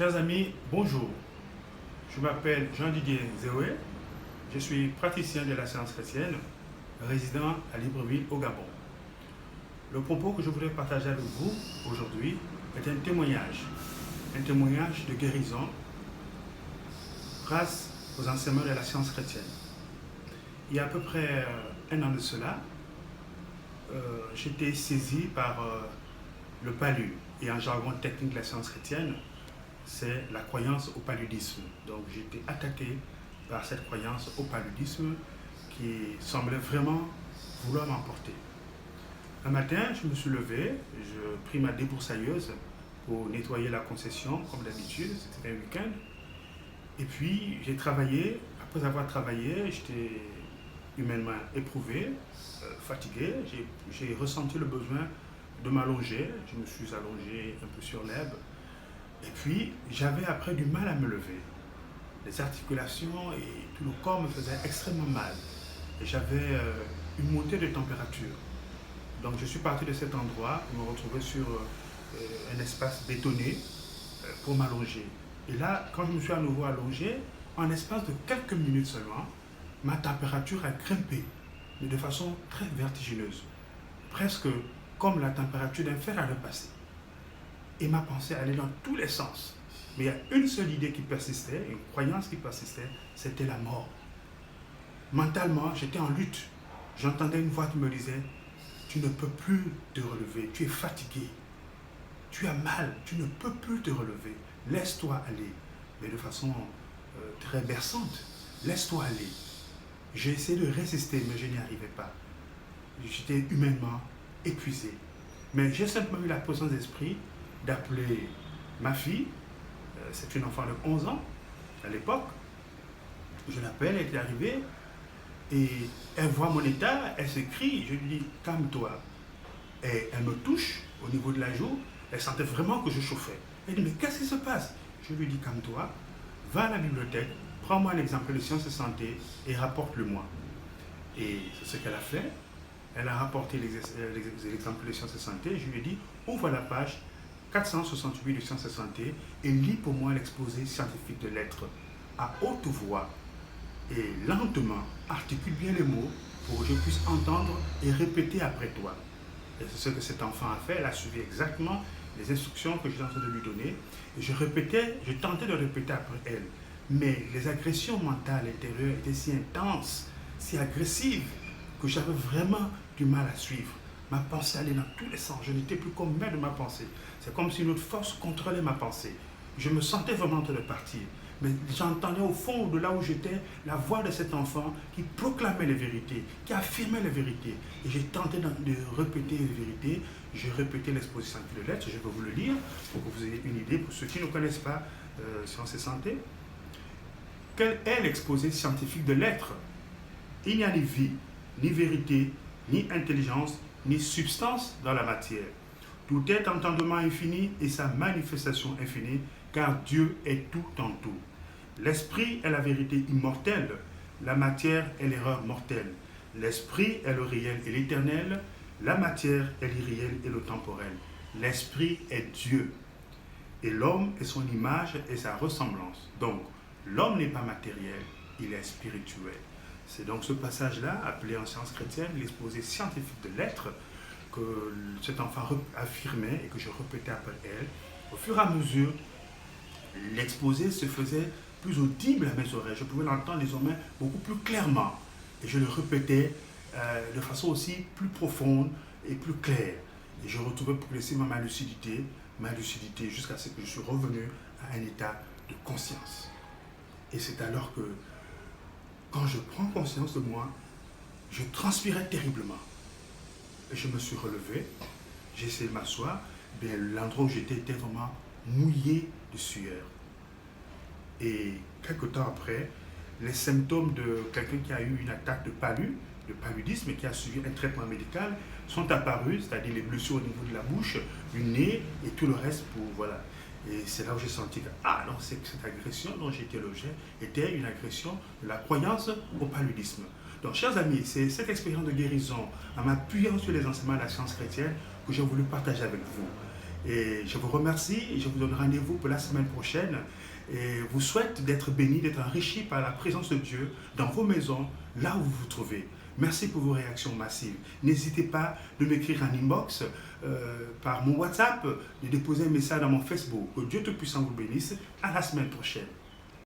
Chers amis, bonjour. Je m'appelle Jean-Didier Zéoué. Je suis praticien de la science chrétienne, résident à Libreville, au Gabon. Le propos que je voudrais partager avec vous aujourd'hui est un témoignage de guérison grâce aux enseignements de la science chrétienne. Il y a à peu près un an de cela, j'étais saisi par le palu. Et en jargon technique de la science chrétienne, c'est la croyance au paludisme. Donc j'ai été attaqué par cette croyance au paludisme qui semblait vraiment vouloir m'emporter. Un matin, je me suis levé, je pris ma débroussailleuse pour nettoyer la concession, comme d'habitude, c'était un week-end. Et puis j'ai travaillé. Après avoir travaillé, j'étais humainement éprouvé, fatigué. J'ai ressenti le besoin de m'allonger. Je me suis allongé un peu sur l'herbe. Et puis, j'avais après du mal à me lever. Les articulations et tout le corps me faisaient extrêmement mal. Et j'avais une montée de température. Donc, je suis parti de cet endroit pour me retrouver sur un espace bétonné pour m'allonger. Et là, quand je me suis à nouveau allongé, en l'espace de quelques minutes seulement, ma température a grimpé, mais de façon très vertigineuse. Presque comme la température d'un fer à repasser. Et ma pensée allait dans tous les sens. Mais il y a une seule idée qui persistait, une croyance qui persistait, c'était la mort. Mentalement, j'étais en lutte. J'entendais une voix qui me disait, tu ne peux plus te relever, tu es fatigué, tu as mal, tu ne peux plus te relever, laisse-toi aller. Mais de façon très berçante, laisse-toi aller. J'ai essayé de résister, mais je n'y arrivais pas. J'étais humainement épuisé. Mais j'ai simplement eu la présence d'esprit d'appeler ma fille, c'est une enfant de 11 ans à l'époque. Je l'appelle, elle est arrivée et elle voit mon état, elle s'écrie, je lui dis calme-toi. Et elle me touche au niveau de la joue, elle sentait vraiment que je chauffais. Elle dit mais qu'est-ce qui se passe? Je lui dis calme-toi, va à la bibliothèque, prends-moi un exemplaire de sciences et santé et rapporte-le-moi. Et c'est ce qu'elle a fait. Elle a rapporté les exemples de sciences et santé. Je lui ai dit, ouvre la page 468 de sciences et santé et lis pour moi l'exposé scientifique de l'être à haute voix et lentement. Articule bien les mots pour que je puisse entendre et répéter après toi. Et c'est ce que cet enfant a fait. Elle a suivi exactement les instructions que j'étais en train de lui donner. Et je tentais de répéter après elle. Mais les agressions mentales intérieures étaient si intenses, si agressives, que j'avais vraiment du mal à suivre. Ma pensée allait dans tous les sens. Je n'étais plus comme maître de ma pensée. C'est comme si une autre force contrôlait ma pensée. Je me sentais vraiment en train de partir. Mais j'entendais au fond de là où j'étais la voix de cet enfant qui proclamait les vérités, qui affirmait les vérités. Et j'ai tenté de répéter les vérités. J'ai répété l'exposition de lettres. Je vais vous le lire pour que vous ayez une idée. Pour ceux qui ne connaissent pas Sciences et Santé. Quel est l'exposé scientifique de l'être? Il n'y a ni vie, ni vérité, ni intelligence, ni substance dans la matière. Tout est entendement infini et sa manifestation infinie, car Dieu est tout en tout. L'esprit est la vérité immortelle, la matière est l'erreur mortelle. L'esprit est le réel et l'éternel, la matière est l'irréel et le temporel. L'esprit est Dieu, et l'homme est son image et sa ressemblance. Donc, l'homme n'est pas matériel, il est spirituel. C'est donc ce passage-là, appelé en sciences chrétiennes l'exposé scientifique de l'être, que cet enfant affirmait et que je répétais après elle. Au fur et à mesure, l'exposé se faisait plus audible à mes oreilles. Je pouvais l'entendre désormais beaucoup plus clairement. Et je le répétais de façon aussi plus profonde et plus claire. Et je retrouvais progressivement ma lucidité jusqu'à ce que je suis revenu à un état de conscience. Et c'est alors que quand je prends conscience de moi, je transpirais terriblement. Et je me suis relevé, j'ai essayé de m'asseoir, bien l'endroit où j'étais était vraiment mouillé de sueur. Et quelque temps après, les symptômes de quelqu'un qui a eu une attaque de paludisme et qui a suivi un traitement médical sont apparus, c'est-à-dire les blessures au niveau de la bouche, du nez et tout le reste voilà. Et c'est là où j'ai senti que, non, c'est que cette agression dont j'étais l'objet était une agression de la croyance au paludisme. Donc, chers amis, c'est cette expérience de guérison, en m'appuyant sur les enseignements de la science chrétienne, que j'ai voulu partager avec vous. Et je vous remercie et je vous donne rendez-vous pour la semaine prochaine. Et vous souhaite d'être béni, d'être enrichi par la présence de Dieu dans vos maisons, là où vous vous trouvez. Merci pour vos réactions massives. N'hésitez pas de m'écrire en inbox par mon WhatsApp, de déposer un message dans mon Facebook. Que Dieu Tout-Puissant vous bénisse. À la semaine prochaine.